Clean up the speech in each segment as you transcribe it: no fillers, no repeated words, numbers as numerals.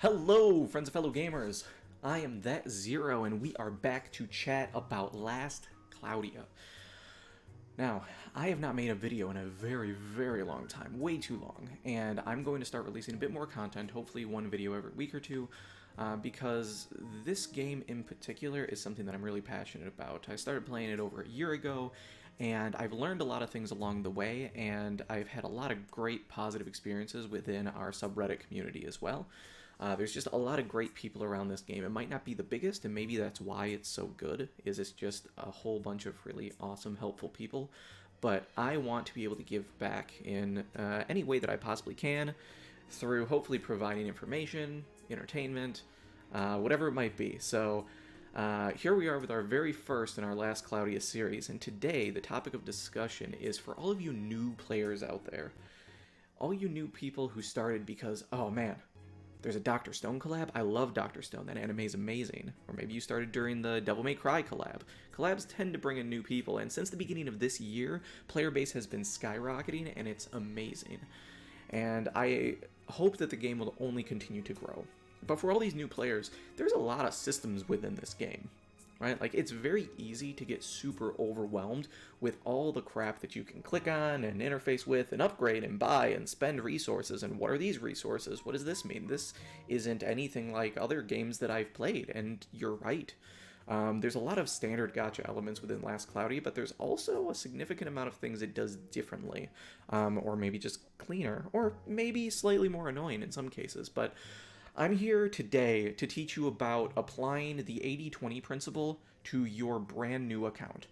Hello, friends and fellow gamers! I am That Zero, and we are back to chat about Last Cloudia. Now, I have not made a video in a very, very long time, way too long, and I'm going to start releasing a bit more content, hopefully one video every week or two, because this game in particular is something that I'm really passionate about. I started playing it over a year ago, and I've learned a lot of things along the way, and I've had a lot of great positive experiences within our subreddit community as well. There's just a lot of great people around this game. It might not be the biggest, and maybe that's why it's so good, is it's just a whole bunch of really awesome, helpful people. But I want to be able to give back in any way that I possibly can, through hopefully providing information, entertainment, whatever it might be. So here we are with our very first in our Last Cloudia series, and today the topic of discussion is for all of you new players out there. All you new people who started because, oh man, there's a Dr. Stone collab? I love Dr. Stone, that anime is amazing. Or maybe you started during the Devil May Cry collab. Collabs tend to bring in new people, and since the beginning of this year, player base has been skyrocketing, and it's amazing. And I hope that the game will only continue to grow. But for all these new players, there's a lot of systems within this game. Right? Like, it's very easy to get super overwhelmed with all the crap that you can click on and interface with and upgrade and buy and spend resources. And what are these resources? What does this mean? This isn't anything like other games that I've played, and you're right. There's a lot of standard gacha elements within Last Cloudia, but there's also a significant amount of things it does differently, or maybe just cleaner, or maybe slightly more annoying in some cases. But I'm here today to teach you about applying the 80-20 principle to your brand new account.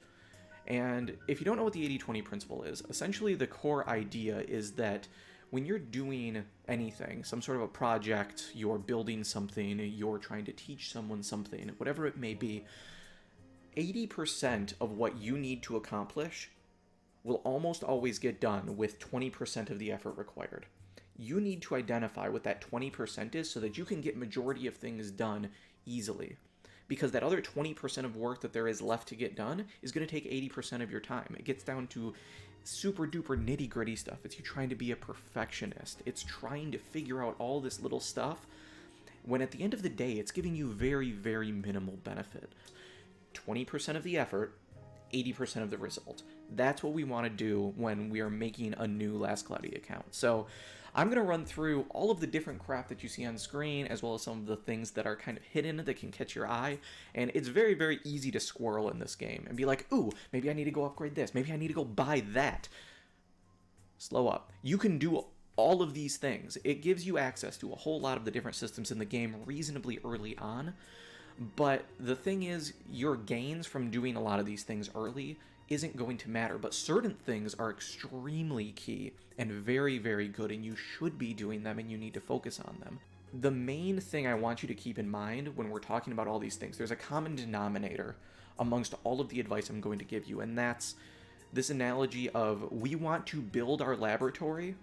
And if you don't know what the 80-20 principle is, essentially the core idea is that when you're doing anything, some sort of a project, you're building something, you're trying to teach someone something, whatever it may be, 80% of what you need to accomplish will almost always get done with 20% of the effort required. You need to identify what that 20% is so that you can get majority of things done easily. Because that other 20% of work that there is left to get done is going to take 80% of your time. It gets down to super duper nitty gritty stuff. It's you trying to be a perfectionist. It's trying to figure out all this little stuff when at the end of the day it's giving you very, very minimal benefit. 20% of the effort, 80% of the result. That's what we want to do when we are making a new Last Cloudia account. So I'm going to run through all of the different crap that you see on screen, as well as some of the things that are kind of hidden that can catch your eye. And it's very, very easy to squirrel in this game and be like, ooh, maybe I need to go upgrade this. Maybe I need to go buy that. Slow up. You can do all of these things. It gives you access to a whole lot of the different systems in the game reasonably early on. But the thing is, your gains from doing a lot of these things early isn't going to matter, but certain things are extremely key and very, very good, and you should be doing them and you need to focus on them. The main thing I want you to keep in mind when we're talking about all these things, there's a common denominator amongst all of the advice I'm going to give you, and that's this analogy of we want to build our laboratory,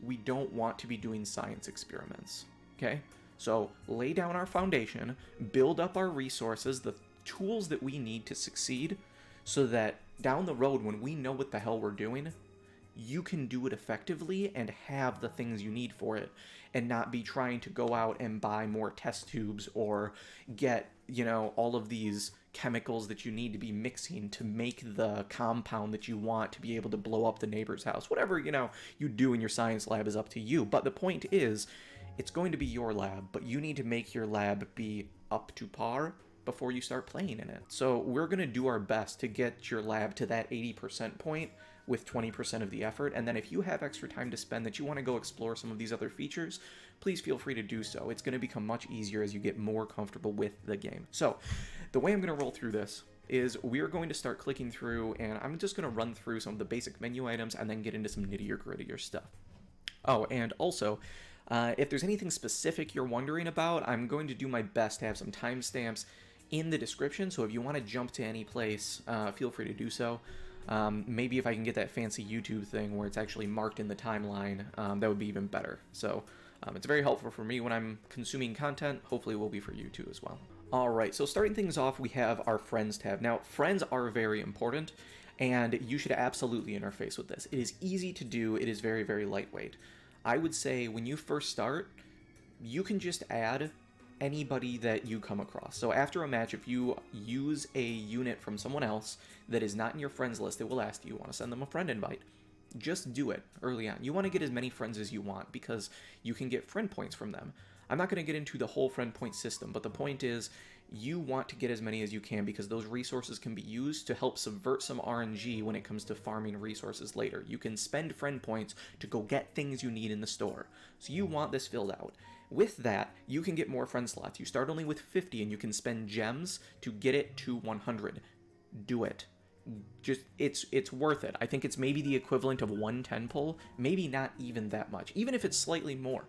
we don't want to be doing science experiments, okay? So lay down our foundation, build up our resources, the tools that we need to succeed, so that down the road when we know what the hell we're doing, you can do it effectively and have the things you need for it, and not be trying to go out and buy more test tubes or get, you know, all of these chemicals that you need to be mixing to make the compound that you want to be able to blow up the neighbor's house. Whatever, you know, you do in your science lab is up to you. But the point is, it's going to be your lab, but you need to make your lab be up to par before you start playing in it. So we're going to do our best to get your lab to that 80% point with 20% of the effort, and then if you have extra time to spend that you want to go explore some of these other features, please feel free to do so. It's going to become much easier as you get more comfortable with the game. So the way I'm going to roll through this is we're going to start clicking through, and I'm just going to run through some of the basic menu items and then get into some nittier grittier stuff. Oh, and also, if there's anything specific you're wondering about, I'm going to do my best to have some timestamps in the description, so if you want to jump to any place, feel free to do so. Maybe if I can get that fancy YouTube thing where it's actually marked in the timeline, that would be even better. So it's very helpful for me when I'm consuming content. Hopefully it will be for you too as well. Alright, so starting things off, we have our Friends tab. Now, Friends are very important, and you should absolutely interface with this. It is easy to do, it is very, very lightweight. I would say when you first start, you can just add anybody that you come across. So after a match, if you use a unit from someone else that is not in your friends list, it will ask, do you want to send them a friend invite? Just do it early on. You want to get as many friends as you want because you can get friend points from them. I'm not going to get into the whole friend point system, but the point is you want to get as many as you can because those resources can be used to help subvert some RNG when it comes to farming resources later. You can spend friend points to go get things you need in the store. So you want this filled out. With that, you can get more friend slots. You start only with 50 and you can spend gems to get it to 100. Do it. Just it's worth it. I think it's maybe the equivalent of 110 pull, maybe not even that much, even if it's slightly more.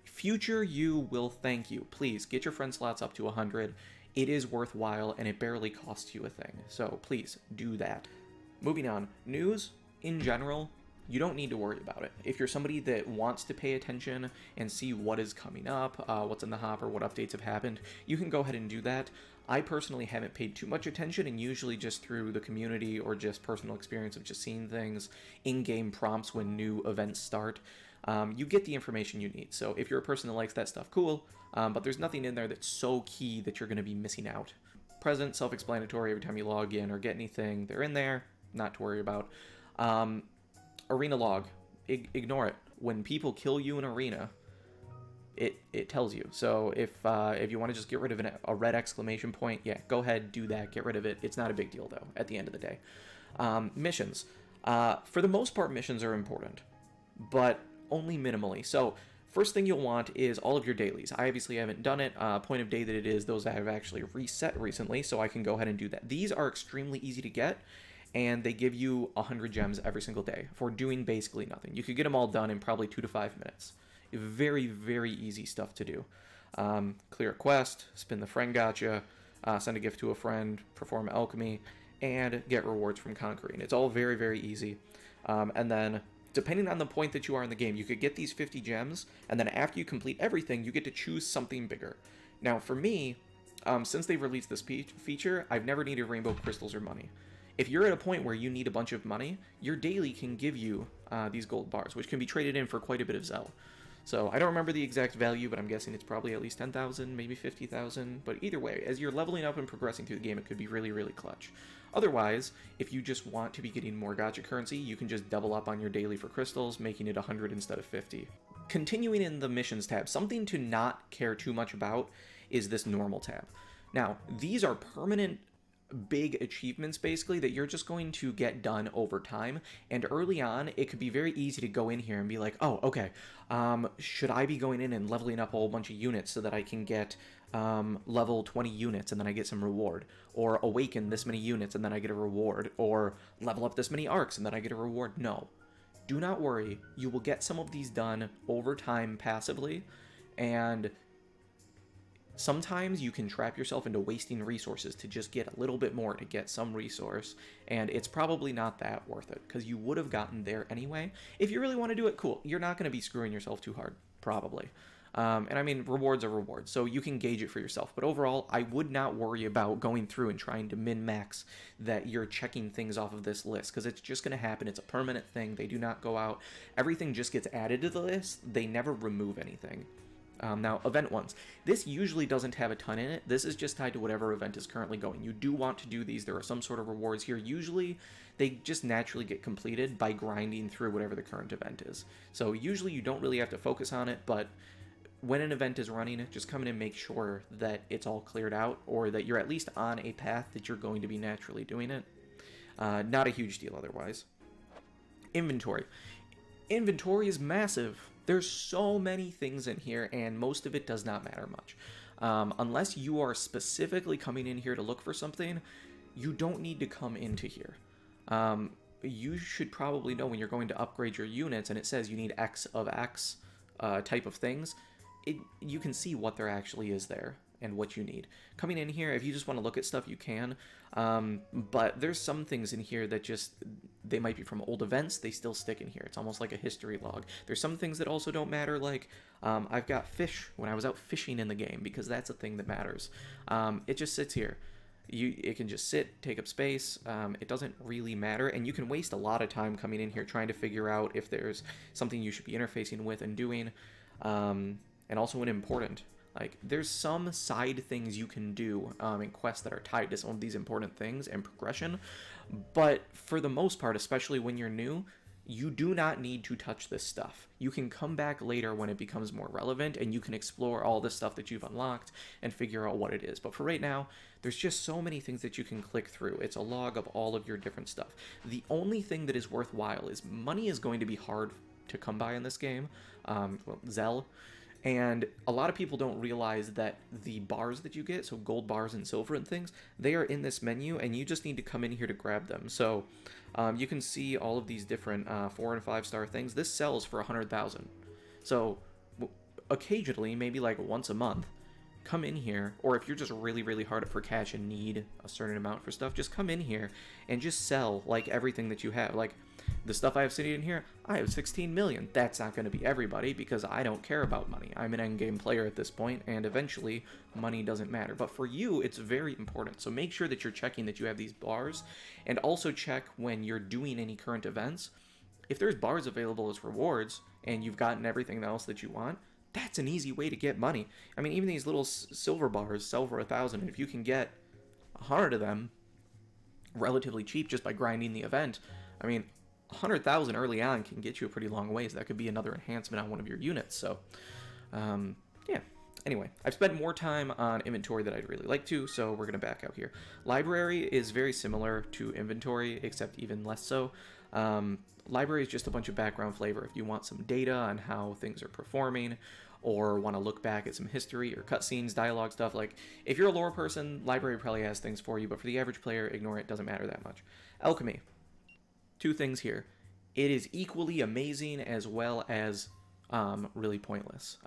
Future you will thank you. Please get your friend slots up to 100. It is worthwhile and it barely costs you a thing. So please do that. Moving on, news in general, you don't need to worry about it. If you're somebody that wants to pay attention and see what is coming up, what's in the hopper, what updates have happened, you can go ahead and do that. I personally haven't paid too much attention, and usually just through the community or just personal experience of just seeing things, in-game prompts when new events start, you get the information you need. So if you're a person that likes that stuff, cool, but there's nothing in there that's so key that you're going to be missing out. Present, self-explanatory, every time you log in or get anything, they're in there, not to worry about. Arena log, ignore it. When people kill you in arena, it tells you. So if you want to just get rid of a red exclamation point, yeah, go ahead, do that, get rid of it. It's not a big deal though at the end of the day. Missions, for the most part, missions are important, but only minimally. So first thing you'll want is all of your dailies. I obviously haven't done it. Point of day that it is, those I have actually reset recently, so I can go ahead and do that. These are extremely easy to get, and they give you 100 gems every single day for doing basically nothing. You could get them all done in probably 2 to 5 minutes. Very, very easy stuff to do. Clear a quest, spin the friend gacha, send a gift to a friend, perform alchemy, and get rewards from conquering. It's all very, very easy. And then, depending on the point that you are in the game, you could get these 50 gems, and then after you complete everything, you get to choose something bigger. Now, for me, since they released this feature, I've never needed rainbow crystals or money. If you're at a point where you need a bunch of money, your daily can give you these gold bars, which can be traded in for quite a bit of Zell. So I don't remember the exact value, but I'm guessing it's probably at least 10,000, maybe 50,000. But either way, as you're leveling up and progressing through the game, it could be really, really clutch. Otherwise, if you just want to be getting more gacha currency, you can just double up on your daily for crystals, making it 100 instead of 50. Continuing in the missions tab, something to not care too much about is this normal tab. Now, these are permanent big achievements basically that you're just going to get done over time, and early on it could be very easy to go in here and be like, oh, okay, should I be going in and leveling up a whole bunch of units so that I can get level 20 units and then I get some reward, or awaken this many units and then I get a reward, or level up this many arcs and then I get a reward. No, do not worry, you will get some of these done over time passively, and sometimes you can trap yourself into wasting resources to just get a little bit more to get some resource, and it's probably not that worth it, because you would have gotten there anyway. If you really want to do it, cool. You're not going to be screwing yourself too hard, probably. And I mean, rewards are rewards, so you can gauge it for yourself. But overall, I would not worry about going through and trying to min-max that you're checking things off of this list, because it's just going to happen. It's a permanent thing. They do not go out. Everything just gets added to the list. They never remove anything. Now, event ones. This usually doesn't have a ton in it. This is just tied to whatever event is currently going. You do want to do these. There are some sort of rewards here. Usually, they just naturally get completed by grinding through whatever the current event is. So usually you don't really have to focus on it, but when an event is running, just come in and make sure that it's all cleared out, or that you're at least on a path that you're going to be naturally doing it. Not a huge deal otherwise. Inventory. Inventory is massive. There's so many things in here, and most of it does not matter much. Unless you are specifically coming in here to look for something, you don't need to come into here. You should probably know when you're going to upgrade your units, and it says you need X of X type of things, you can see what there actually is there and what you need. Coming in here, if you just want to look at stuff, you can. But there's some things in here that just, they might be from old events, they still stick in here. It's almost like a history log. There's some things that also don't matter, like I've got fish when I was out fishing in the game, because that's a thing that matters. It just sits here. It can just sit, take up space. It doesn't really matter, and you can waste a lot of time coming in here trying to figure out if there's something you should be interfacing with and doing. and also an important. Like, there's some side things you can do in quests that are tied to some of these important things and progression, but for the most part, especially when you're new, you do not need to touch this stuff. You can come back later when it becomes more relevant, and you can explore all this stuff that you've unlocked and figure out what it is. But for right now, there's just so many things that you can click through. It's a log of all of your different stuff. The only thing that is worthwhile is money is going to be hard to come by in this game. Zell. And a lot of people don't realize that the bars that you get, so gold bars and silver and things, they are in this menu, and you just need to come in here to grab them. So you can see all of these different 4 and 5 star things. This sells for 100,000. So occasionally, maybe like once a month, come in here, or if you're just really, really hard up for cash and need a certain amount for stuff, just come in here and just sell like everything that you have. Like, the stuff I have sitting in here, I have 16 million. That's not going to be everybody because I don't care about money. I'm an endgame player at this point, and eventually money doesn't matter. But for you, it's very important. So make sure that you're checking that you have these bars, and also check when you're doing any current events. If there's bars available as rewards, and you've gotten everything else that you want, that's an easy way to get money. I mean, even these little silver bars sell for 1,000, and if you can get 100 of them relatively cheap just by grinding the event, I mean, 100,000 early on can get you a pretty long ways. That could be another enhancement on one of your units. So, yeah. Anyway, I've spent more time on inventory than I'd really like to, so we're going to back out here. Library is very similar to inventory, except even less so. Library is just a bunch of background flavor. If you want some data on how things are performing, or want to look back at some history or cutscenes, dialogue stuff, like, if you're a lore person, library probably has things for you, but for the average player, ignore it. Doesn't matter that much. Alchemy. 2 things here. It is equally amazing as well as really pointless.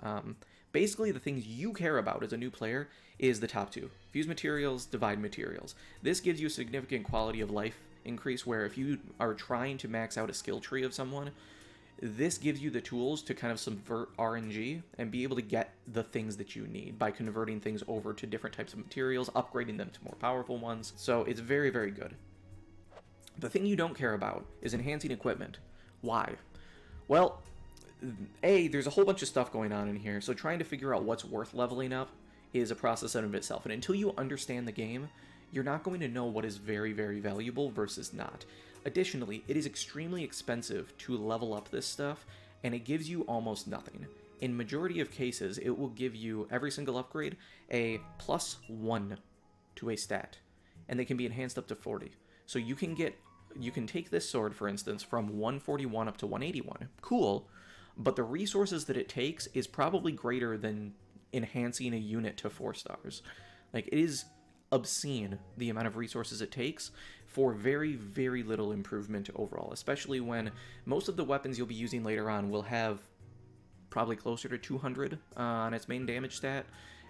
Basically, the things you care about as a new player is the top 2. Fuse materials, divide materials. This gives you a significant quality of life increase, where if you are trying to max out a skill tree of someone, this gives you the tools to kind of subvert RNG and be able to get the things that you need by converting things over to different types of materials, upgrading them to more powerful ones. So it's very, very good. The thing you don't care about is enhancing equipment. Why? Well, there's a whole bunch of stuff going on in here, so trying to figure out what's worth leveling up is a process in of itself, and until you understand the game, you're not going to know what is very, very valuable versus not. Additionally, it is extremely expensive to level up this stuff, and it gives you almost nothing. In majority of cases, it will give you, every single upgrade, a +1 to a stat, and they can be enhanced up to 40. So you can take this sword, for instance, from 141 up to 181. Cool, but the resources that it takes is probably greater than enhancing a unit to 4 stars. Like, it is obscene the amount of resources it takes for very, very little improvement overall, especially when most of the weapons you'll be using later on will have probably closer to 200 on its main damage stat,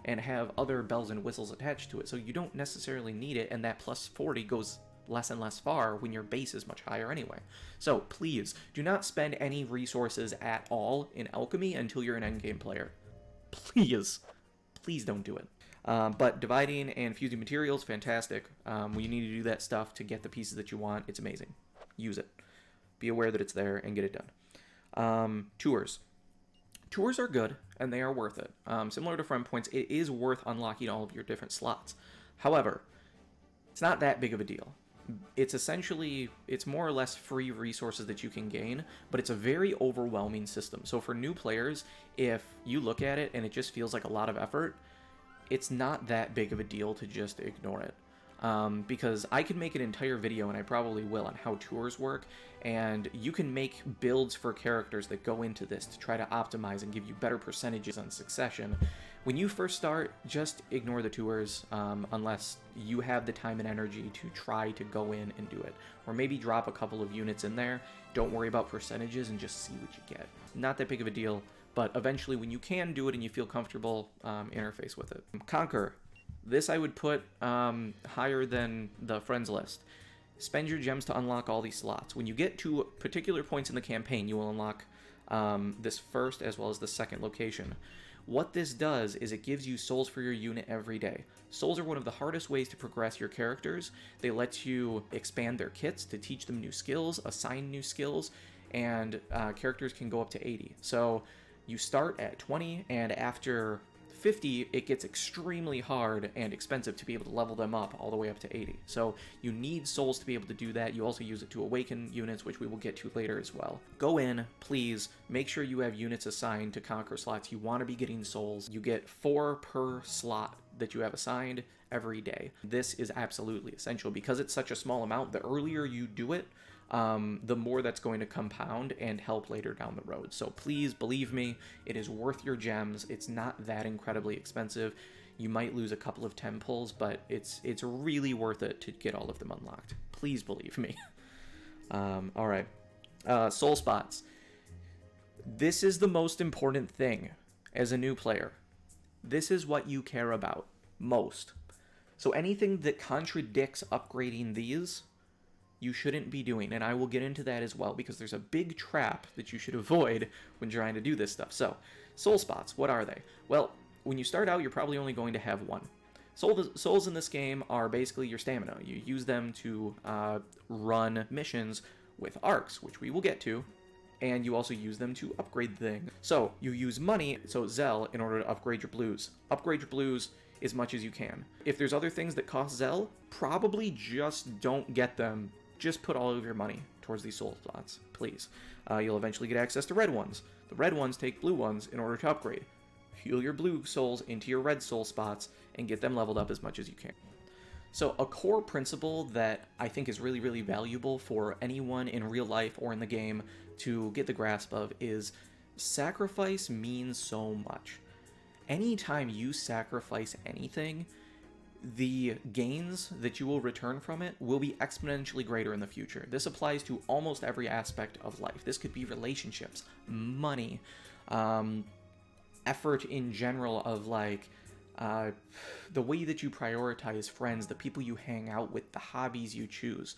and have other bells and whistles attached to it, so you don't necessarily need it, and that +40 goes less and less far when your base is much higher anyway. So please, do not spend any resources at all in Alchemy until you're an endgame player. Please. Please don't do it. But dividing and fusing materials, fantastic. When you need to do that stuff to get the pieces that you want, it's amazing. Use it. Be aware that it's there and get it done. Tours. Tours are good, and they are worth it. Similar to friend points, it is worth unlocking all of your different slots. However, it's not that big of a deal. It's more or less free resources that you can gain, but it's a very overwhelming system. So for new players, if you look at it and it just feels like a lot of effort, it's not that big of a deal to just ignore it. Because I could make an entire video, and I probably will, on how tours work, and you can make builds for characters that go into this to try to optimize and give you better percentages on succession. When you first start, just ignore the tours unless you have the time and energy to try to go in and do it. Or maybe drop a couple of units in there, don't worry about percentages, and just see what you get. Not that big of a deal, but eventually when you can do it and you feel comfortable, interface with it. Conquer. This I would put higher than the friends list. Spend your gems to unlock all these slots. When you get to particular points in the campaign, you will unlock this first as well as the second location. What this does is it gives you souls for your unit every day. Souls are one of the hardest ways to progress your characters. They let you expand their kits to teach them new skills, assign new skills, and characters can go up to 80. So You start at 20, and after 50, it gets extremely hard and expensive to be able to level them up all the way up to 80. So you need souls to be able to do that. You also use it to awaken units, which we will get to later as well. Go in, please, make sure you have units assigned to conquer slots. You want to be getting souls. You get 4 per slot that you have assigned every day. This is absolutely essential because it's such a small amount. The earlier you do it, the more that's going to compound and help later down the road. So please believe me, it is worth your gems. It's not that incredibly expensive. You might lose a couple of 10 pulls, but it's really worth it to get all of them unlocked. Please believe me. All right. Soul spots. This is the most important thing as a new player. This is what you care about most. So anything that contradicts upgrading these, you shouldn't be doing, and I will get into that as well, because there's a big trap that you should avoid when trying to do this stuff. So, soul spots, what are they? Well, when you start out, you're probably only going to have one. Souls in this game are basically your stamina. You use them to run missions with Arks, which we will get to, and you also use them to upgrade things. So, you use money, so Zell, in order to upgrade your blues. Upgrade your blues as much as you can. If there's other things that cost Zell, probably just don't get them. Just put all of your money towards these soul slots, please. You'll eventually get access to red ones. The red ones take blue ones in order to upgrade. Fuel your blue souls into your red soul spots and get them leveled up as much as you can. So a core principle that I think is really, really valuable for anyone in real life or in the game to get the grasp of is sacrifice means so much. Anytime you sacrifice anything, the gains that you will return from it will be exponentially greater in the future. This applies to almost every aspect of life. This could be relationships, money, effort in general of like the way that you prioritize friends, the people you hang out with, the hobbies you choose.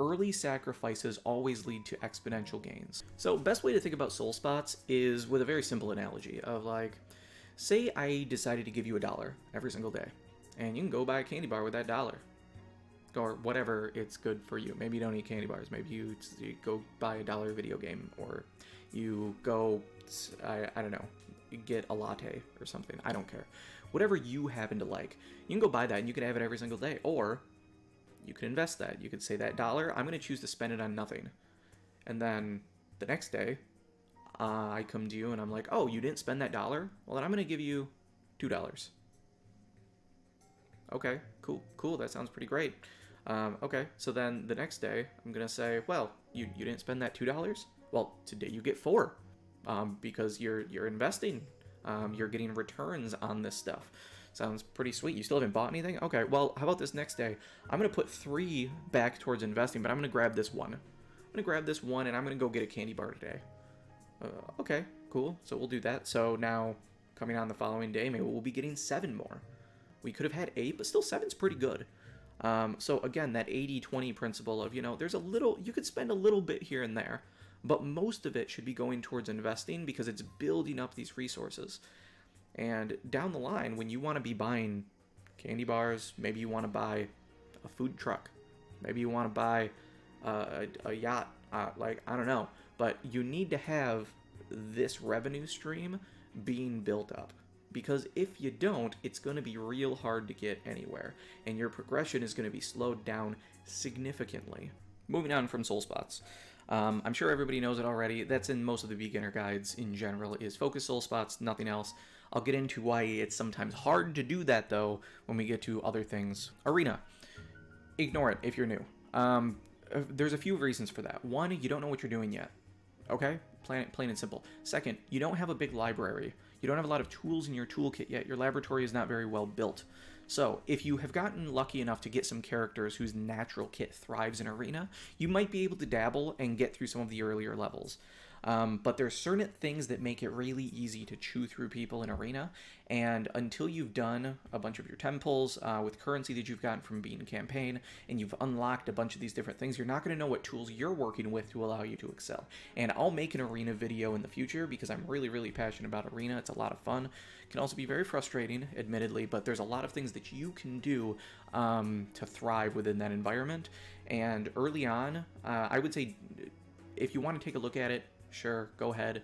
Early sacrifices always lead to exponential gains. So best way to think about soul spots is with a very simple analogy of like, say I decided to give you $1 every single day. And you can go buy a candy bar with that $1. Or whatever it's good for you. Maybe you don't eat candy bars. Maybe you go buy a $1 video game. Or you go, I don't know, get a latte or something. I don't care. Whatever you happen to like, you can go buy that and you can have it every single day. Or you can invest that. You could say that $1, I'm going to choose to spend it on nothing. And then the next day, I come to you and I'm like, oh, you didn't spend that $1? Well, then I'm going to give you $2. Okay, cool, that sounds pretty great. Okay, so then the next day, I'm gonna say, well, you didn't spend that $2? Well, today you get 4, because you're investing. You're getting returns on this stuff. Sounds pretty sweet. You still haven't bought anything? Okay, well, how about this next day? I'm gonna put 3 back towards investing, but I'm gonna grab this one. I'm gonna grab this one, and I'm gonna go get a candy bar today. Okay, cool, so we'll do that. So now, coming on the following day, maybe we'll be getting 7 more. We could have had 8, but still 7's pretty good. So again, that 80-20 principle of, there's a little, you could spend a little bit here and there, but most of it should be going towards investing because it's building up these resources. And down the line, when you want to be buying candy bars, maybe you want to buy a food truck, maybe you want to buy a yacht, like, I don't know, but you need to have this revenue stream being built up. Because if you don't, it's going to be real hard to get anywhere, and your progression is going to be slowed down significantly. Moving on from soul spots. I'm sure everybody knows it already. That's in most of the beginner guides in general, is focus soul spots, nothing else. I'll get into why it's sometimes hard to do that, though, when we get to other things. Arena. Ignore it if you're new. There's a few reasons for that. One, you don't know what you're doing yet. Okay? Plain and simple. Second, you don't have a big library. You don't have a lot of tools in your toolkit yet. Your laboratory is not very well built. So, if you have gotten lucky enough to get some characters whose natural kit thrives in Arena, you might be able to dabble and get through some of the earlier levels. But there's certain things that make it really easy to chew through people in Arena, and until you've done a bunch of your temples with currency that you've gotten from being in campaign, and you've unlocked a bunch of these different things, you're not going to know what tools you're working with to allow you to excel. And I'll make an Arena video in the future because I'm really, really passionate about Arena. It's a lot of fun. It can also be very frustrating, admittedly, but there's a lot of things that you can do to thrive within that environment. And early on, I would say if you want to take a look at it, sure, go ahead.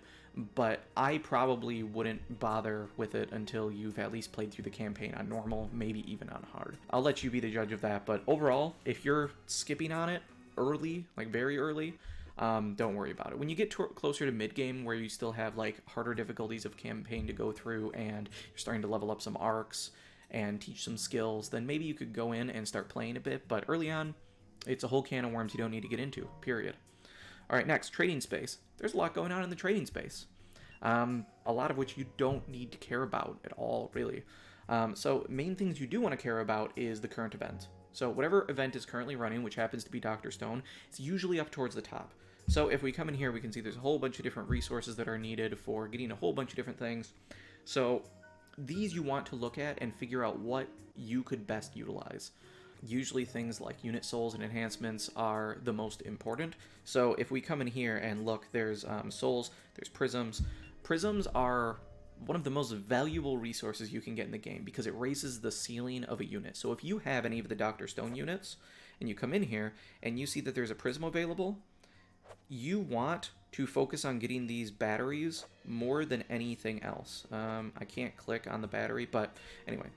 but I probably wouldn't bother with it until you've at least played through the campaign on normal, maybe even on hard. I'll let you be the judge of that, but overall, if you're skipping on it early, like very early, don't worry about it. When you get closer to mid-game, where you still have like harder difficulties of campaign to go through, and you're starting to level up some arcs and teach some skills, then maybe you could go in and start playing a bit. But early on, it's a whole can of worms you don't need to get into, period. All right, next, trading space. There's a lot going on in the trading space, a lot of which you don't need to care about at all, really. So main things you do want to care about is the current event. So whatever event is currently running, which happens to be Dr. Stone, it's usually up towards the top. So if we come in here, we can see there's a whole bunch of different resources that are needed for getting a whole bunch of different things. So these you want to look at and figure out what you could best utilize. Usually things like unit souls and enhancements are the most important. So if we come in here and look, there's souls, there's prisms. Prisms are one of the most valuable resources you can get in the game because it raises the ceiling of a unit. So if you have any of the Dr. Stone units and you come in here and you see that there's a prism available, you want to focus on getting these batteries more than anything else. I can't click on the battery, but anyway.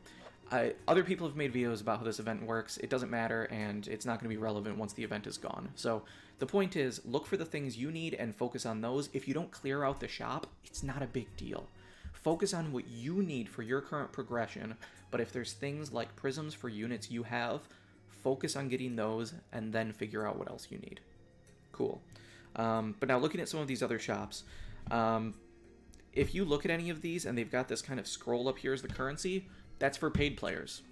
Other people have made videos about how this event works. It doesn't matter, and it's not going to be relevant once the event is gone. So the point is, look for the things you need and focus on those. If you don't clear out the shop, it's not a big deal. Focus on what you need for your current progression, but if there's things like prisms for units you have, focus on getting those and then figure out what else you need. Cool. But now looking at some of these other shops, if you look at any of these and they've got this kind of scroll up here as the currency, that's for paid players,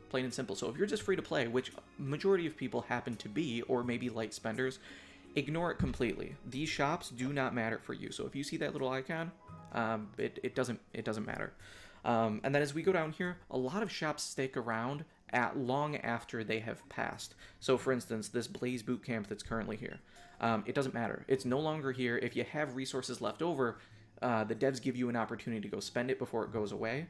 plain and simple. So if you're just free to play, which majority of people happen to be, or maybe light spenders, ignore it completely. These shops do not matter for you. So if you see that little icon, it doesn't matter. And then as we go down here, a lot of shops stick around at long after they have passed. So for instance, this Blaze Bootcamp that's currently here, it doesn't matter. It's no longer here. If you have resources left over, the devs give you an opportunity to go spend it before it goes away.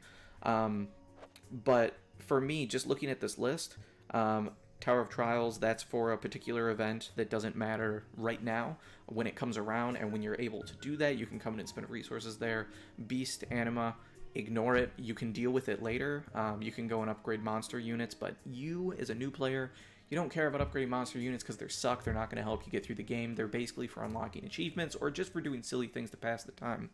But for me, just looking at this list, Tower of Trials, that's for a particular event that doesn't matter right now. When it comes around and when you're able to do that, you can come in and spend resources there. Beast, Anima, ignore it. You can deal with it later. You can go and upgrade monster units, but you, as a new player, you don't care about upgrading monster units because they suck. They're not going to help you get through the game. They're basically for unlocking achievements or just for doing silly things to pass the time.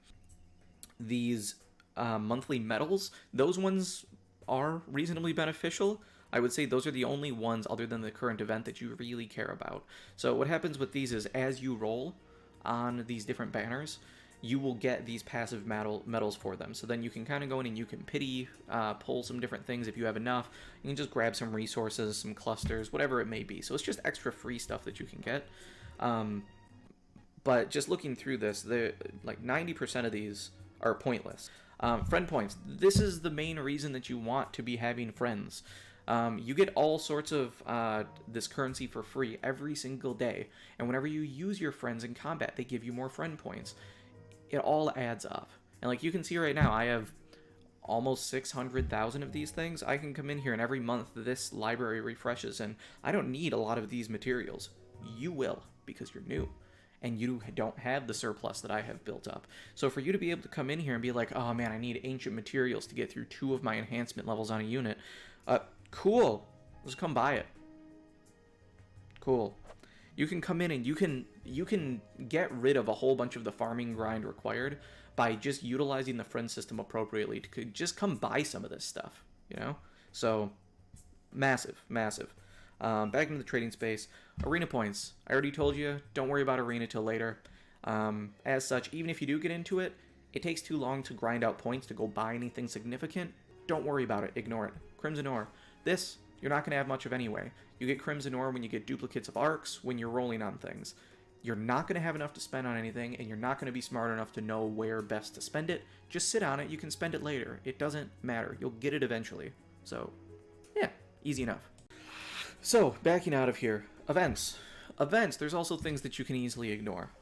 These monthly medals, those ones are reasonably beneficial. I would say those are the only ones other than the current event that you really care about. So what happens with these is as you roll on these different banners, you will get these passive medals for them. So then you can kind of go in and you can pity, pull some different things if you have enough. You can just grab some resources, some clusters, whatever it may be. So it's just extra free stuff that you can get. But just looking through this, like 90% of these are pointless. Friend points. This is the main reason that you want to be having friends. You get all sorts of this currency for free every single day. And whenever you use your friends in combat, they give you more friend points. It all adds up. And like you can see right now, I have almost 600,000 of these things. I can come in here and every month this library refreshes and I don't need a lot of these materials. You will, because you're new. And you don't have the surplus that I have built up. So for you to be able to come in here and be like, oh man, I need ancient materials to get through 2 of my enhancement levels on a unit. Cool. Just come buy it. Cool. You can come in and you can get rid of a whole bunch of the farming grind required by just utilizing the friend system appropriately to just come buy some of this stuff, you know? So, massive, massive. Back into the trading space. Arena points. I already told you, don't worry about arena till later. As such, even if you do get into it, it takes too long to grind out points to go buy anything significant. Don't worry about it. Ignore it. Crimson Ore. This, you're not going to have much of anyway. You get Crimson Ore when you get duplicates of Arks, when you're rolling on things. You're not going to have enough to spend on anything, and you're not going to be smart enough to know where best to spend it. Just sit on it. You can spend it later. It doesn't matter. You'll get it eventually. So, yeah, easy enough. So, backing out of here, events. Events, there's also things that you can easily ignore.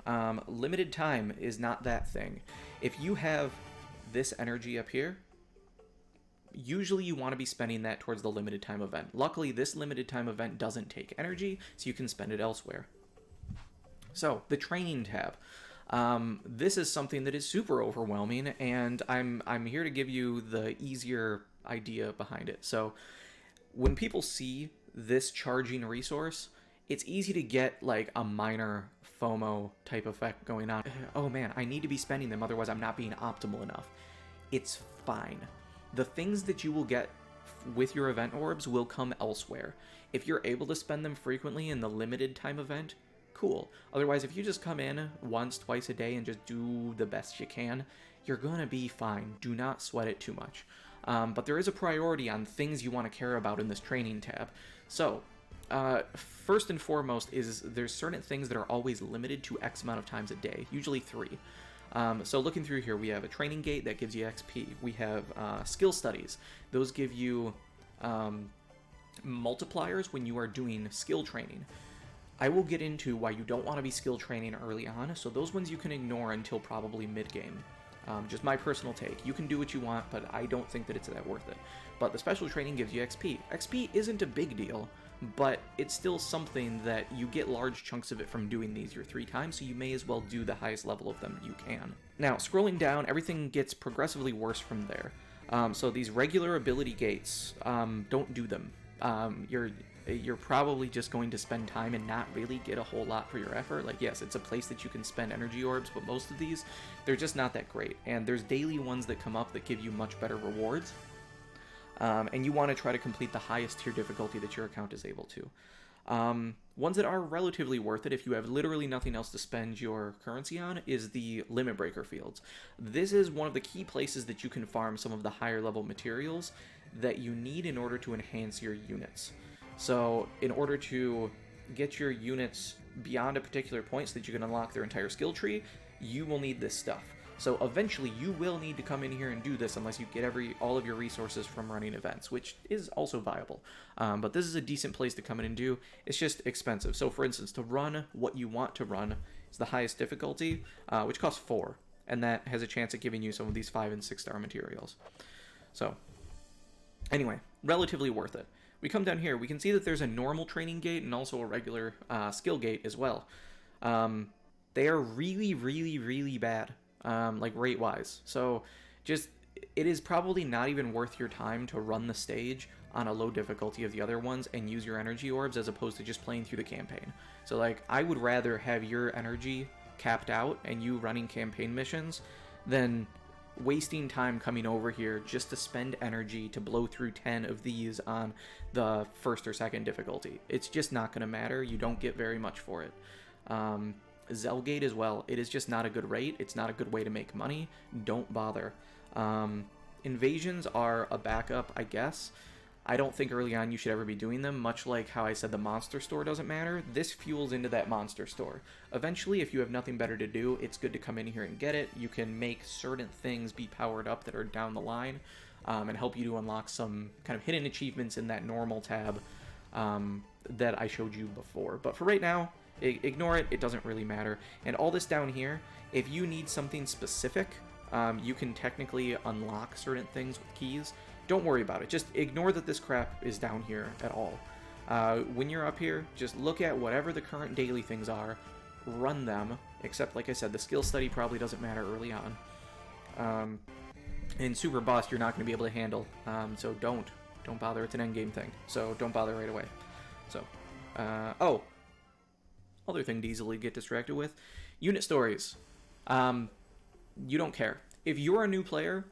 Limited time is not that thing. If you have this energy up here, usually you want to be spending that towards the limited time event. Luckily, this limited time event doesn't take energy, so you can spend it elsewhere. So, the training tab. This is something that is super overwhelming, and I'm here to give you the easier idea behind it. So when people see this charging resource, it's easy to get like a minor FOMO type effect going on. Oh man, I need to be spending them, otherwise I'm not being optimal enough. It's fine. The things that you will get with your event orbs will come elsewhere. If you're able to spend them frequently in the limited time event, cool. Otherwise, if you just come in once, twice a day and just do the best you can, you're gonna be fine. Do not sweat it too much. But there is a priority on things you want to care about in this training tab. So, first and foremost is there's certain things that are always limited to X amount of times a day, usually 3. So looking through here, we have a training gate that gives you XP. We have skill studies. Those give you multipliers when you are doing skill training. I will get into why you don't want to be skill training early on, so those ones you can ignore until probably mid-game. Just my personal take. You can do what you want, but I don't think that it's that worth it. But the special training gives you XP. XP isn't a big deal, but it's still something that you get large chunks of it from doing these your 3 times, so you may as well do the highest level of them you can. Now, scrolling down, everything gets progressively worse from there. So these regular ability gates, don't do them. You're probably just going to spend time and not really get a whole lot for your effort. Like, yes, it's a place that you can spend energy orbs, but most of these, they're just not that great. And there's daily ones that come up that give you much better rewards. And you want to try to complete the highest tier difficulty that your account is able to. Ones that are relatively worth it, if you have literally nothing else to spend your currency on, is the Limit Breaker fields. This is one of the key places that you can farm some of the higher level materials that you need in order to enhance your units. So in order to get your units beyond a particular point so that you can unlock their entire skill tree, you will need this stuff. So eventually you will need to come in here and do this unless you get all of your resources from running events, which is also viable. But this is a decent place to come in and do. It's just expensive. So for instance, to run what you want to run is the highest difficulty, which costs 4, and that has a chance at giving you some of these 5 and 6 star materials. So anyway, relatively worth it. We come down here, we can see that there's a normal training gate and also a regular skill gate as well. They are really, really, really bad, like rate-wise. So just, it is probably not even worth your time to run the stage on a low difficulty of the other ones and use your energy orbs as opposed to just playing through the campaign. So like, I would rather have your energy capped out and you running campaign missions than wasting time coming over here just to spend energy to blow through 10 of these on the 1st or 2nd difficulty. It's just not going to matter. You don't get very much for it. Zellgate as well. It is just not a good rate. It's not a good way to make money. Don't bother. Invasions are a backup, I guess. I don't think early on you should ever be doing them, much like how I said the monster store doesn't matter. This fuels into that monster store. Eventually, if you have nothing better to do, it's good to come in here and get it. You can make certain things be powered up that are down the line and help you to unlock some kind of hidden achievements in that normal tab that I showed you before. But for right now, ignore it. It doesn't really matter. And all this down here, if you need something specific, you can technically unlock certain things with keys. Don't worry about it. Just ignore that this crap is down here at all. When you're up here, just look at whatever the current daily things are, run them, except, like I said, the skill study probably doesn't matter early on. In Super Boss, you're not going to be able to handle, so don't bother. It's an endgame thing, so don't bother right away. So, oh, other thing to easily get distracted with, unit stories. You don't care. If you're a new player,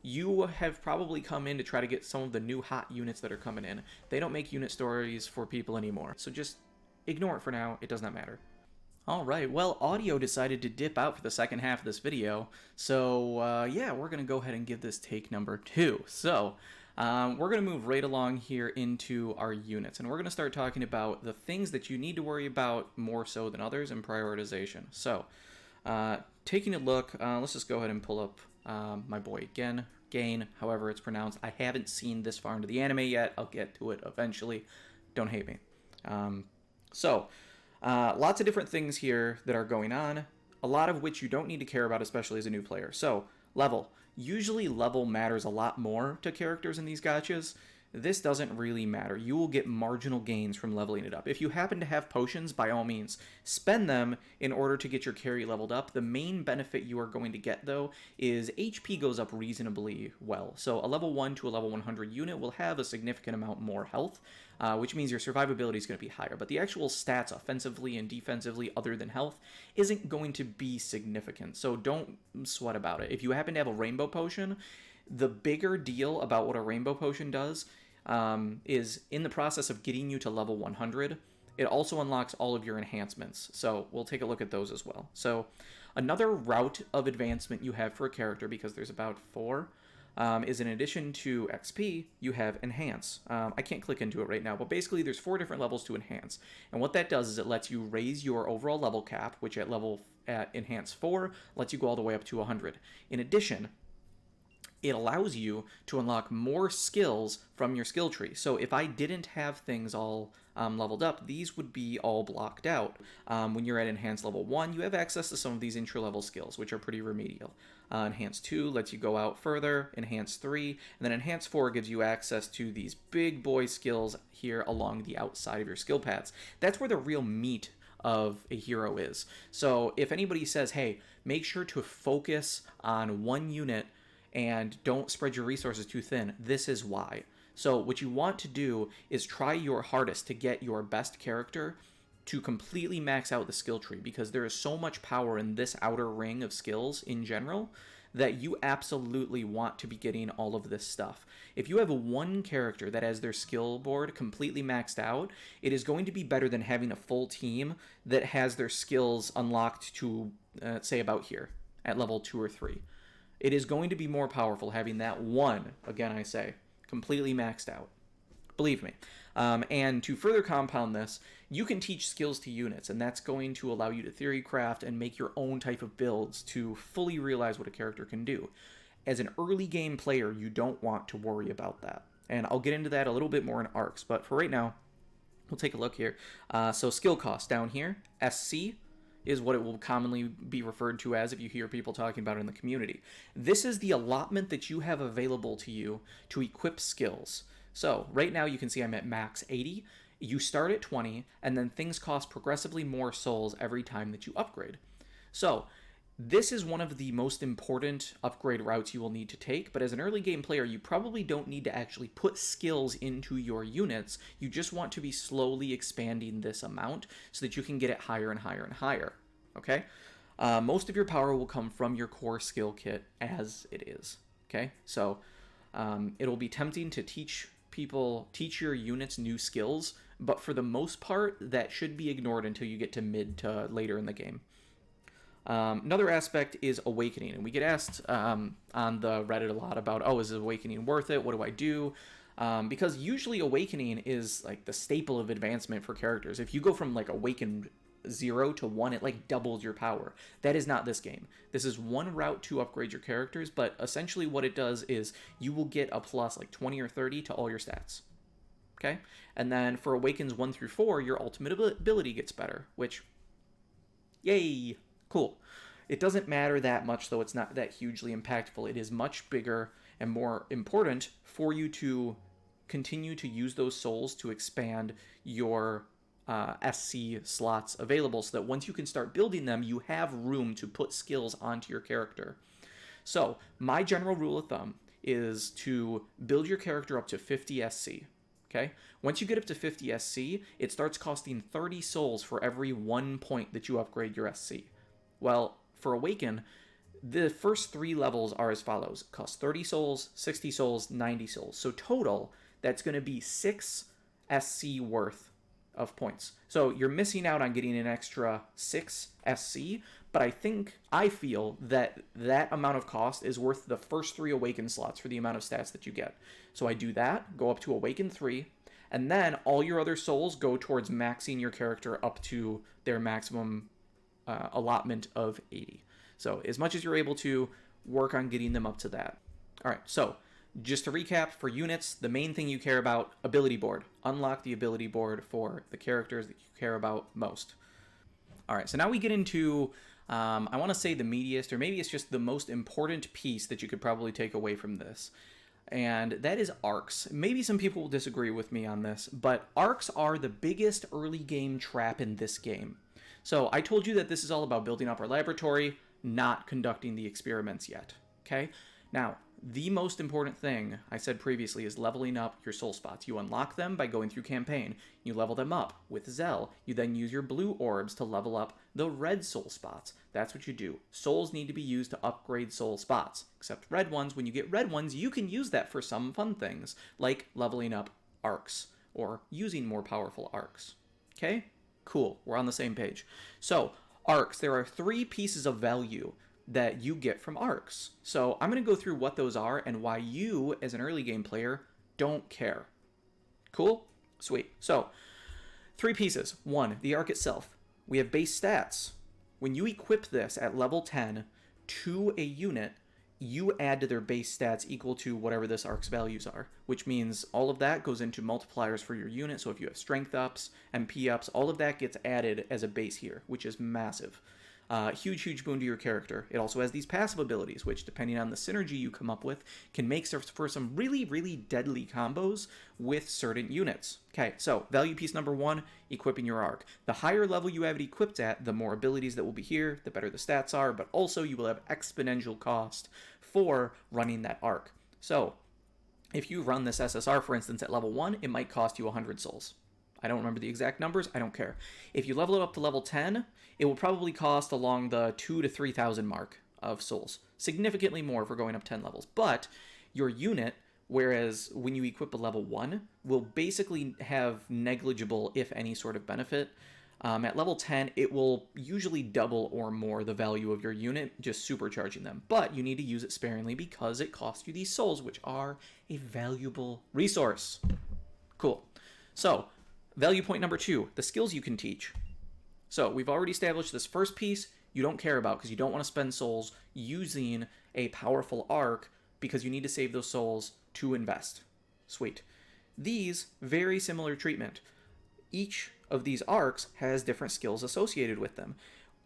you have probably come in to try to get some of the new hot units that are coming in. They don't make unit stories for people anymore, so just ignore it for now. It does not matter. Alright, well, audio decided to dip out for the second half of this video, so yeah, we're going to go ahead and give this take number 2. So, we're going to move right along here into our units, and we're going to start talking about the things that you need to worry about more so than others in prioritization. So, taking a look, let's just go ahead and pull up my boy Gain, however it's pronounced. I haven't seen this far into the anime yet. I'll get to it eventually. Don't hate me. Lots of different things here that are going on, a lot of which you don't need to care about, especially as a new player. So, level. Usually level matters a lot more to characters in these gachas this doesn't really matter. You will get marginal gains from leveling it up. If you happen to have potions, by all means, spend them in order to get your carry leveled up. The main benefit you are going to get, though, is HP goes up reasonably well. So a level 1 to a level 100 unit will have a significant amount more health, which means your survivability is going to be higher. But the actual stats offensively and defensively, other than health, isn't going to be significant. So don't sweat about it. If you happen to have a rainbow potion, the bigger deal about what a rainbow potion does is in the process of getting you to level 100, it also unlocks all of your enhancements. So we'll take a look at those as well. So another route of advancement you have for a character, because there's about 4, is in addition to XP, you have Enhance. I can't click into it right now, but basically there's 4 different levels to Enhance. And what that does is it lets you raise your overall level cap, which at Enhance 4 lets you go all the way up to 100. In addition, it allows you to unlock more skills from your skill tree. So if I didn't have things all leveled up, these would be all blocked out. When you're at Enhanced Level 1, you have access to some of these intro-level skills, which are pretty remedial. Enhanced 2 lets you go out further, Enhanced 3, and then Enhanced 4 gives you access to these big boy skills here along the outside of your skill paths. That's where the real meat of a hero is. So if anybody says, hey, make sure to focus on one unit and don't spread your resources too thin, this is why. So what you want to do is try your hardest to get your best character to completely max out the skill tree, because there is so much power in this outer ring of skills in general that you absolutely want to be getting all of this stuff. If you have one character that has their skill board completely maxed out, it is going to be better than having a full team that has their skills unlocked to, say, about here at level 2 or 3. It is going to be more powerful having that one, again I say, completely maxed out. Believe me. And to further compound this, you can teach skills to units, and that's going to allow you to theory craft and make your own type of builds to fully realize what a character can do. As an early game player, you don't want to worry about that. And I'll get into that a little bit more in Arks, but for right now, we'll take a look here. So skill cost down here, SC, is what it will commonly be referred to as if you hear people talking about it in the community. This is the allotment that you have available to you to equip skills. So right now you can see I'm at max 80. You start at 20, and then things cost progressively more souls every time that you upgrade. So this is one of the most important upgrade routes you will need to take, but as an early game player, you probably don't need to actually put skills into your units. You just want to be slowly expanding this amount so that you can get it higher and higher and higher, okay? Most of your power will come from your core skill kit as it is, okay? So it'll be tempting to teach your units new skills, but for the most part, that should be ignored until you get to mid to later in the game. Another aspect is Awakening, and we get asked on the Reddit a lot about, oh, is Awakening worth it? What do I do? Because usually Awakening is like the staple of advancement for characters. If you go from like Awakened 0 to 1, it like doubles your power. That is not this game. This is one route to upgrade your characters, but essentially what it does is you will get a plus like 20 or 30 to all your stats. Okay? And then for Awakens 1 through 4, your ultimate ability gets better, which, yay! Cool. It doesn't matter that much, though. It's not that hugely impactful. It is much bigger and more important for you to continue to use those souls to expand your SC slots available, so that once you can start building them, you have room to put skills onto your character. So my general rule of thumb is to build your character up to 50 SC. Okay? Once you get up to 50 SC, it starts costing 30 souls for every 1 point that you upgrade your SC. Well, for Awaken, the first 3 levels are as follows. It costs 30 souls, 60 souls, 90 souls. So total, that's going to be 6 SC worth of points. So you're missing out on getting an extra 6 SC, but I feel that that amount of cost is worth the first 3 Awaken slots for the amount of stats that you get. So I do that, go up to Awaken 3, and then all your other souls go towards maxing your character up to their maximum allotment of 80. So as much as you're able to, work on getting them up to that. All right, so just to recap, for units, the main thing you care about, ability board. Unlock the ability board for the characters that you care about most. All right, so now we get into, I want to say the meatiest, or maybe it's just the most important piece that you could probably take away from this. and that is Arks. Maybe some people will disagree with me on this, but Arks are the biggest early game trap in this game. So I told you that this is all about building up our laboratory, not conducting the experiments yet. Okay? Now, the most important thing I said previously is leveling up your soul spots. You unlock them by going through campaign. You level them up with Zell. You then use your blue orbs to level up the red soul spots. That's what you do. Souls need to be used to upgrade soul spots. Except red ones, when you get red ones, you can use that for some fun things, like leveling up Arks, or using more powerful Arks. Okay? Cool. We're on the same page. So, Arks, there are 3 pieces of value that you get from Arks. So I'm going to go through what those are and why you, as an early game player, don't care. Cool? Sweet. So, 3 pieces. 1, the Ark itself. We have base stats. When you equip this at level 10 to a unit, you add to their base stats equal to whatever this Ark's values are, which means all of that goes into multipliers for your unit. So if you have strength ups, MP ups, all of that gets added as a base here, which is massive. Huge boon to your character. It also has these passive abilities, which, depending on the synergy you come up with, can make for some really deadly combos with certain units. Okay, so value piece number 1, equipping your Ark. The higher level you have it equipped at, the more abilities that will be here, the better the stats are, but also you will have exponential cost for running that Ark. So, if you run this SSR, for instance, at level 1, it might cost you 100 souls. I don't remember the exact numbers. I don't care. If you level it up to level 10, it will probably cost along the 2,000 to 3,000 mark of souls. Significantly more for going up 10 levels. But your unit, whereas when you equip a level 1, will basically have negligible, if any, sort of benefit. At level 10, it will usually double or more the value of your unit, just supercharging them. But you need to use it sparingly because it costs you these souls, which are a valuable resource. Cool. So, value point number 2, the skills you can teach. So we've already established this first piece you don't care about because you don't want to spend souls using a powerful Ark because you need to save those souls to invest. Sweet. These, very similar treatment. Each of these Arks has different skills associated with them.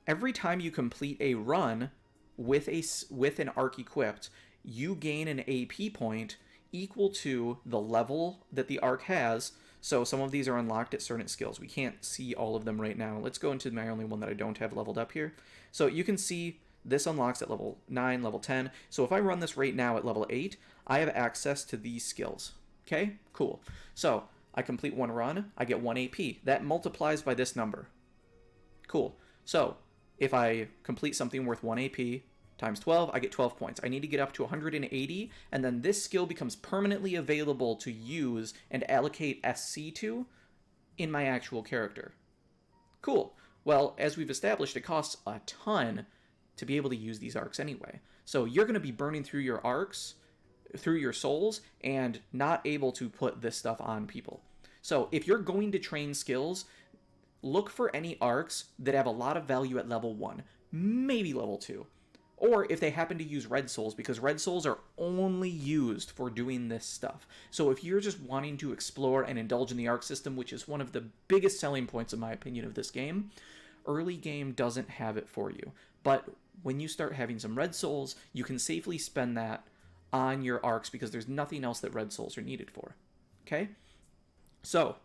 Every time you complete a run with an Ark equipped, you gain an AP point equal to the level that the Ark has. So some of these are unlocked at certain skills. We can't see all of them right now. Let's go into my only one that I don't have leveled up here. So you can see this unlocks at level 9, level 10. So if I run this right now at level 8, I have access to these skills. Okay, cool. So I complete one run, I get 1 AP. That multiplies by this number. Cool. So if I complete something worth 1 AP, times 12, I get 12 points. I need to get up to 180, and then this skill becomes permanently available to use and allocate SC to in my actual character. Cool. Well, as we've established, it costs a ton to be able to use these Arks anyway. So you're going to be burning through your Arks, through your souls, and not able to put this stuff on people. So if you're going to train skills, look for any Arks that have a lot of value at level 1, maybe level 2. Or if they happen to use red souls, because red souls are only used for doing this stuff. So if you're just wanting to explore and indulge in the Ark system, which is one of the biggest selling points, in my opinion, of this game, early game doesn't have it for you. But when you start having some red souls, you can safely spend that on your Arks because there's nothing else that red souls are needed for. Okay? So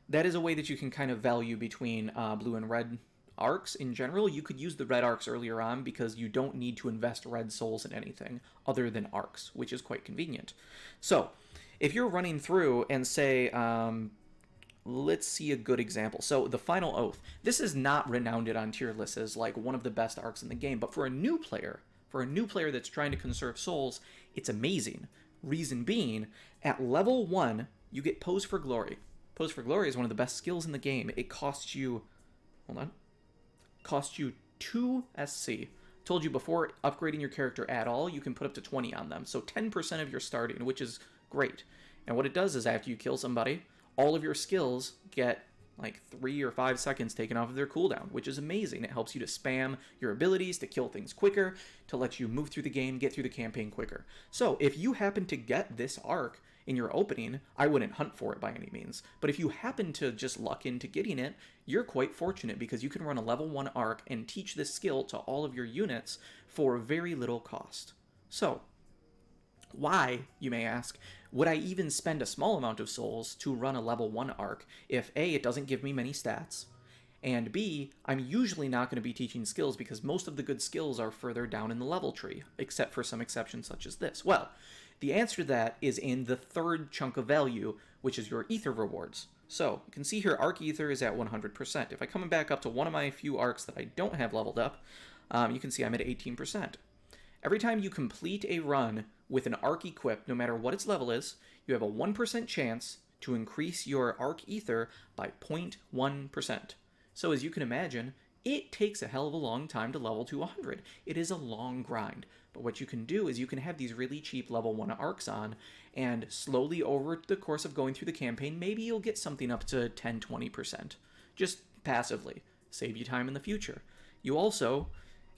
that is a way that you can kind of value between blue and red Arks in general. You could use the red Arks earlier on because you don't need to invest red souls in anything other than Arks, which is quite convenient. So, if you're running through and say, let's see a good example. So, the Final Oath. This is not renowned on tier lists as like one of the best Arks in the game, but for a new player that's trying to conserve souls, it's amazing. Reason being, at level 1, you get Pose for Glory. Pose for Glory is one of the best skills in the game. It costs you, cost you 2 SC. Told you before, upgrading your character at all, you can put up to 20 on them. So 10% of your starting, which is great. And what it does is after you kill somebody, all of your skills get like 3 or 5 seconds taken off of their cooldown, which is amazing. It helps you to spam your abilities, to kill things quicker, to let you move through the game, get through the campaign quicker. So if you happen to get this Ark in your opening, I wouldn't hunt for it by any means. But if you happen to just luck into getting it, you're quite fortunate because you can run a level 1 Ark and teach this skill to all of your units for very little cost. So, Why, you may ask, would I even spend a small amount of souls to run a level 1 arc if A, it doesn't give me many stats, and B, I'm usually not going to be teaching skills because most of the good skills are further down in the level tree, except for some exceptions such as this? Well, the answer to that is in the third chunk of value, which is your ether rewards. So, you can see here Arc Ether is at 100%. If I come back up to one of my few arcs that I don't have leveled up, you can see I'm at 18%. Every time you complete a run with an arc equipped, no matter what its level is, you have a 1% chance to increase your arc ether by 0.1%. So as you can imagine, it takes a hell of a long time to level to 100. It is a long grind. But what you can do is you can have these really cheap level 1 arcs on, and slowly over the course of going through the campaign, maybe you'll get something up to 10-20%. Just passively. Save you time in the future. You also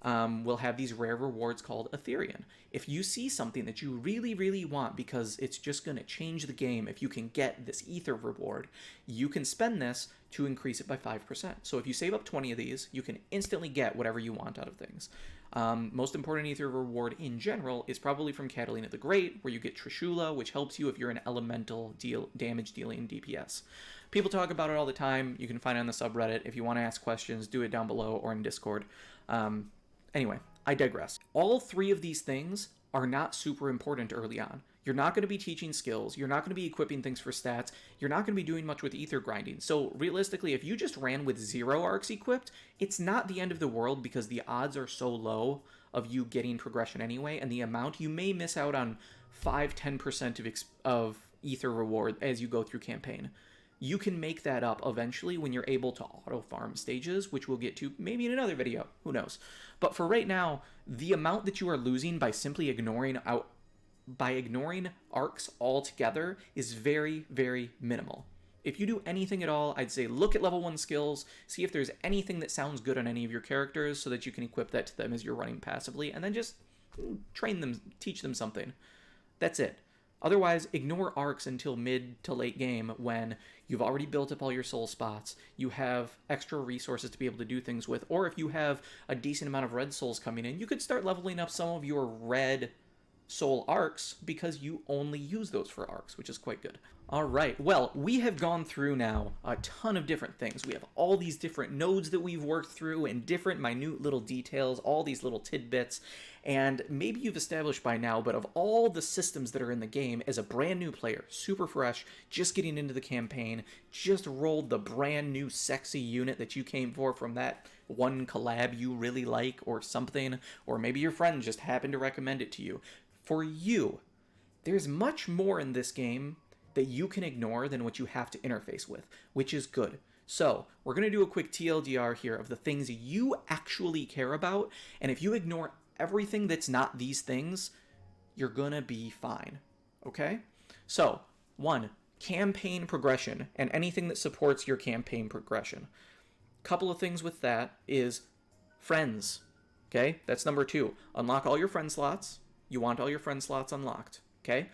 will have these rare rewards called Ethereum. If you see something that you really, really want because it's just going to change the game, if you can get this ether reward, you can spend this to increase it by 5%. So if you save up 20 of these, you can instantly get whatever you want out of things. Most important ether reward in general is probably from Catalina the Great, where you get Trishula, which helps you if you're an elemental damage dealing DPS. People talk about it all the time. You can find it on the subreddit. If you want to ask questions, do it down below or in Discord. Anyway, I digress. All three of these things are not super important early on. You're not going to be teaching skills. You're not going to be equipping things for stats. You're not going to be doing much with ether grinding. So realistically, if you just ran with 0 arcs equipped, it's not the end of the world because the odds are so low of you getting progression anyway, and the amount you may miss out on 5-10% of ether reward as you go through campaign. You can make that up eventually when you're able to auto-farm stages, which we'll get to maybe in another video. Who knows? But for right now, the amount that you are losing by simply ignoring arcs altogether is very, very minimal. If you do anything at all, I'd say look at level 1 skills, see if there's anything that sounds good on any of your characters so that you can equip that to them as you're running passively, and then just train them, teach them something. That's it. Otherwise, ignore arcs until mid to late game when you've already built up all your soul spots, you have extra resources to be able to do things with, or if you have a decent amount of red souls coming in, you could start leveling up some of your red soul arcs because you only use those for arcs, which is quite good. Alright, well, we have gone through now a ton of different things. We have all these different nodes that we've worked through and different minute little details, all these little tidbits, and maybe you've established by now, but of all the systems that are in the game, as a brand new player, super fresh, just getting into the campaign, just rolled the brand new sexy unit that you came for from that one collab you really like or something, or maybe your friend just happened to recommend it to you. For you, there's much more in this game that you can ignore than what you have to interface with, which is good. So, we're going to do a quick TLDR here of the things you actually care about, and if you ignore everything that's not these things, you're going to be fine. Okay? So, 1, campaign progression, and anything that supports your campaign progression. Couple of things with that is friends. Okay? That's number 2. Unlock all your friend slots. You want all your friend slots unlocked. Okay?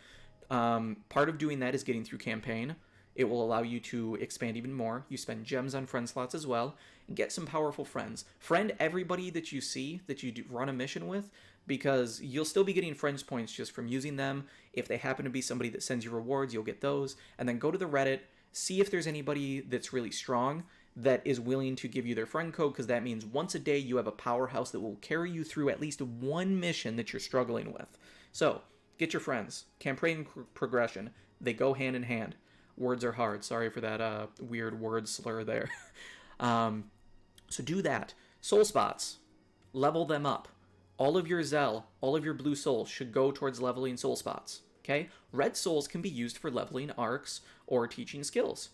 Part of doing that is getting through campaign. It will allow you to expand even more. You spend gems on friend slots as well. Get some powerful friends. Friend everybody that you see that you run a mission with, because you'll still be getting friends points just from using them. If they happen to be somebody that sends you rewards, you'll get those. And then go to the Reddit, see if there's anybody that's really strong that is willing to give you their friend code, because that means once a day you have a powerhouse that will carry you through at least one mission that you're struggling with. So, get your friends. Campaign progression. They go hand in hand. Words are hard. Sorry for that weird word slur there. So do that. Soul spots. Level them up. All of your Zell, all of your blue souls should go towards leveling soul spots. Okay? Red souls can be used for leveling arcs or teaching skills.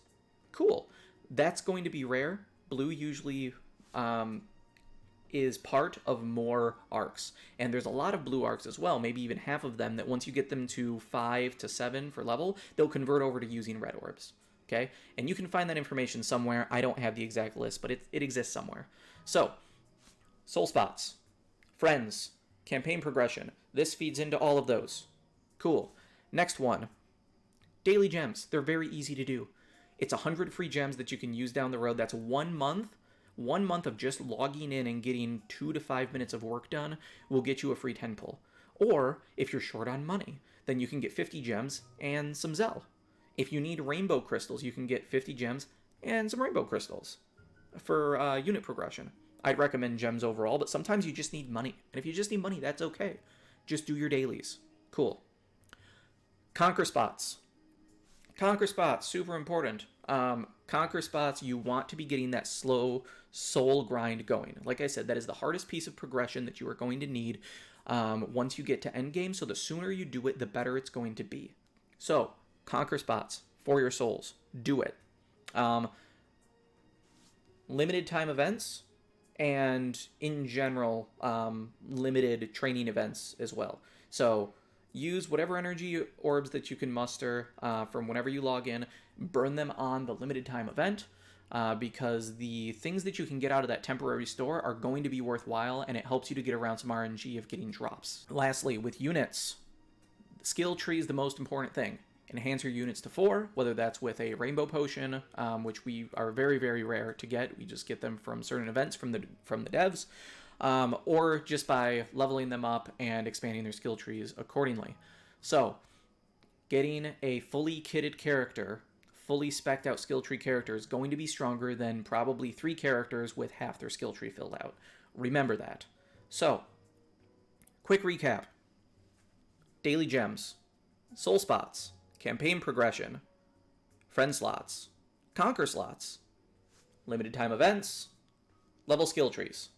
Cool. That's going to be rare. Blue usually is part of more arcs. And there's a lot of blue arcs as well, maybe even half of them, that once you get them to 5 to 7 for level, they'll convert over to using red orbs. Okay? And you can find that information somewhere. I don't have the exact list, but it exists somewhere. So, soul spots, friends, campaign progression. This feeds into all of those. Cool. Next one. Daily gems. They're very easy to do. It's 100 free gems that you can use down the road. That's 1 month. 1 month of just logging in and getting 2 to 5 minutes of work done will get you a free 10 pull. Or, if you're short on money, then you can get 50 gems and some Zell. If you need rainbow crystals, you can get 50 gems and some rainbow crystals for unit progression. I'd recommend gems overall, but sometimes you just need money. And if you just need money, that's okay. Just do your dailies. Cool. Conquer spots. Conquer spots, super important. Conquer spots, you want to be getting that slow soul grind going. Like I said, that is the hardest piece of progression that you are going to need once you get to endgame. So the sooner you do it, the better it's going to be. So, conquer spots for your souls. Do it. Limited time events, and in general, limited training events as well. So use whatever energy orbs that you can muster from whenever you log in, burn them on the limited time event, because the things that you can get out of that temporary store are going to be worthwhile, and it helps you to get around some RNG of getting drops. Lastly, with units, skill tree is the most important thing. Enhance your units to 4, whether that's with a rainbow potion, which we are very, very rare to get. We just get them from certain events from the devs, or just by leveling them up and expanding their skill trees accordingly. So, getting a fully kitted character, fully spec'd out skill tree character is going to be stronger than probably 3 characters with half their skill tree filled out. Remember that. So, quick recap. Daily gems, soul spots, campaign progression, friend slots, conquer slots, limited time events, level skill trees.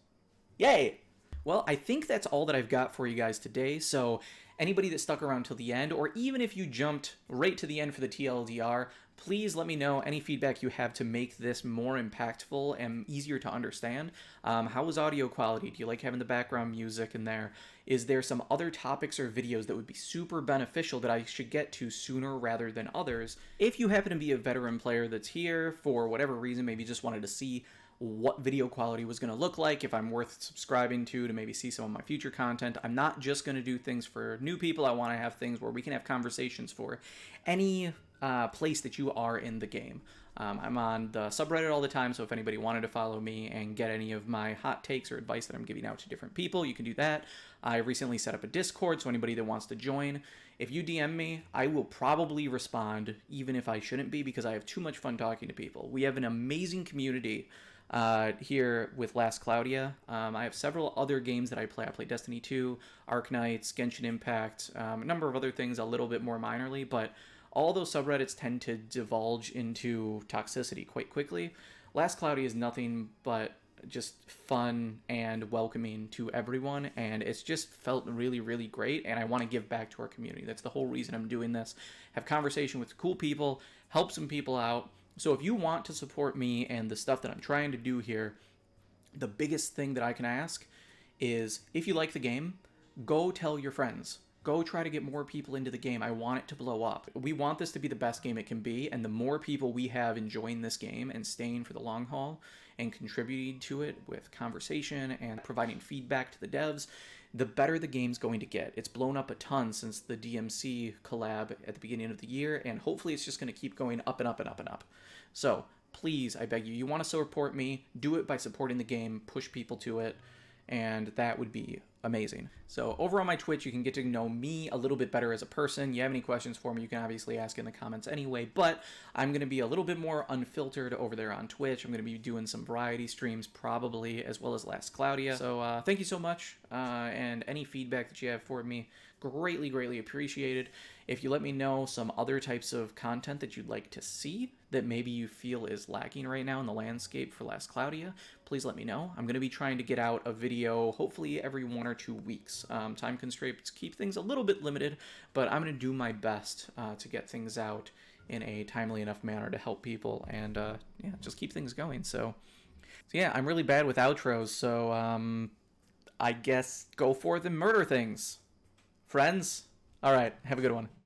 Yay! Well, I think that's all that I've got for you guys today, so anybody that stuck around till the end, or even if you jumped right to the end for the TLDR, please let me know any feedback you have to make this more impactful and easier to understand. How was audio quality? Do you like having the background music in there? Is there some other topics or videos that would be super beneficial that I should get to sooner rather than others? If you happen to be a veteran player that's here for whatever reason, maybe just wanted to see what video quality was going to look like, if I'm worth subscribing to maybe see some of my future content. I'm not just going to do things for new people. I want to have things where we can have conversations for any place that you are in the game. I'm on the subreddit all the time, so if anybody wanted to follow me and get any of my hot takes or advice that I'm giving out to different people, you can do that. I recently set up a Discord, so anybody that wants to join, if you DM me, I will probably respond, even if I shouldn't be, because I have too much fun talking to people. We have an amazing community here with Last Cloudia. I have several other games that I play. I play Destiny 2, Ark Knights, Genshin Impact, a number of other things a little bit more minorly, but all those subreddits tend to divulge into toxicity quite quickly. Last Cloudia is nothing but just fun and welcoming to everyone, and it's just felt really, really great, and I want to give back to our community. That's the whole reason I'm doing this. Have conversation with cool people, help some people out. So if you want to support me and the stuff that I'm trying to do here, the biggest thing that I can ask is, if you like the game, go tell your friends. Go try to get more people into the game. I want it to blow up. We want this to be the best game it can be, and the more people we have enjoying this game and staying for the long haul and contributing to it with conversation and providing feedback to the devs, the better the game's going to get. It's blown up a ton since the DMC collab at the beginning of the year, and hopefully it's just going to keep going up and up and up and up. So please, I beg you, you want to support me, do it by supporting the game, push people to it, and that would be amazing. So over on my Twitch, you can get to know me a little bit better as a person. You have any questions for me, you can obviously ask in the comments anyway, but I'm going to be a little bit more unfiltered over there on Twitch. I'm going to be doing some variety streams probably, as well as Last Cloudia. So thank you so much, and any feedback that you have for me, greatly, greatly appreciated. If you let me know some other types of content that you'd like to see that maybe you feel is lacking right now in the landscape for Last Cloudia, please let me know. I'm going to be trying to get out a video hopefully every 1 or 2 weeks. Time constraints keep things a little bit limited, but I'm going to do my best to get things out in a timely enough manner to help people and yeah, just keep things going. So yeah, I'm really bad with outros, so I guess go forth and murder things. Friends? All right, have a good one.